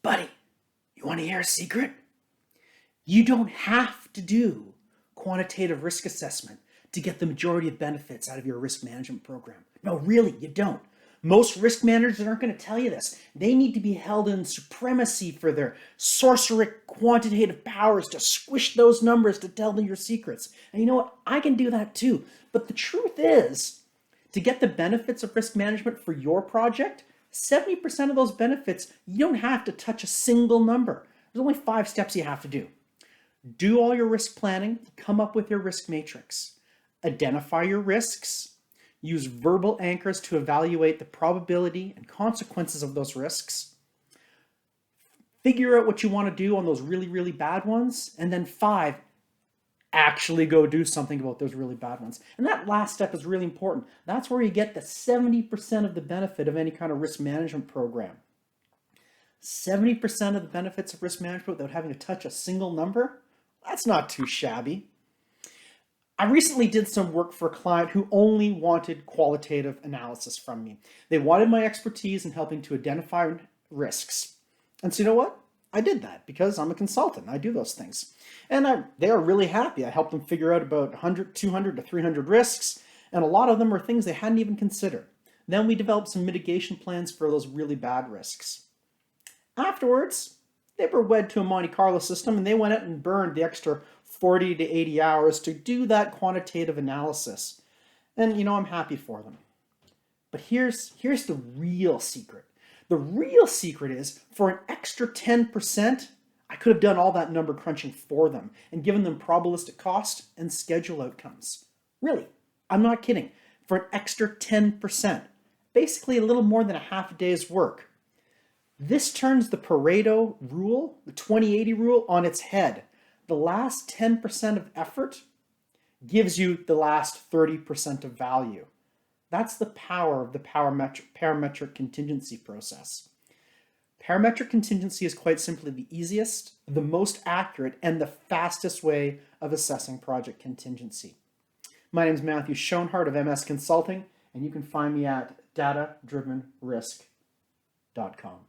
Buddy, you want to hear a secret? You don't have to do quantitative risk assessment to get the majority of benefits out of your risk management program. No, really, you don't. Most risk managers aren't going to tell you this. They need to be held in supremacy for their sorceric quantitative powers to squish those numbers to tell them your secrets. And you know what? I can do that too. But the truth is, to get the benefits of risk management for your project, 70% of those benefits, you don't have to touch a single number. There's only 5 steps you have to do. Do all your risk planning, come up with your risk matrix. Identify your risks. Use verbal anchors to evaluate the probability and consequences of those risks. Figure out what you want to do on those really, really bad ones. And then 5, actually go do something about those really bad ones. And that last step is really important. That's where you get the 70% of the benefit of any kind of risk management program. 70% of the benefits of risk management without having to touch a single number? That's not too shabby. I recently did some work for a client who only wanted qualitative analysis from me. They wanted my expertise in helping to identify risks. And so you know what? I did that because I'm a consultant. I do those things. And they are really happy. I helped them figure out about 100, 200 to 300 risks, and a lot of them are things they hadn't even considered. Then we developed some mitigation plans for those really bad risks. Afterwards, they were wed to a Monte Carlo system, and they went out and burned the extra 40 to 80 hours to do that quantitative analysis. And you know, I'm happy for them. But here's the real secret. The real secret is, for an extra 10%, I could have done all that number crunching for them and given them probabilistic cost and schedule outcomes. Really, I'm not kidding. For an extra 10%, basically a little more than a half a day's work. This turns the Pareto rule, the 20-80 rule, on its head. The last 10% of effort gives you the last 30% of value. That's the power of the parametric contingency process. Parametric contingency is quite simply the easiest, the most accurate, and the fastest way of assessing project contingency. My name is Matthew Schoenhardt of MS Consulting, and you can find me at datadrivenrisk.com.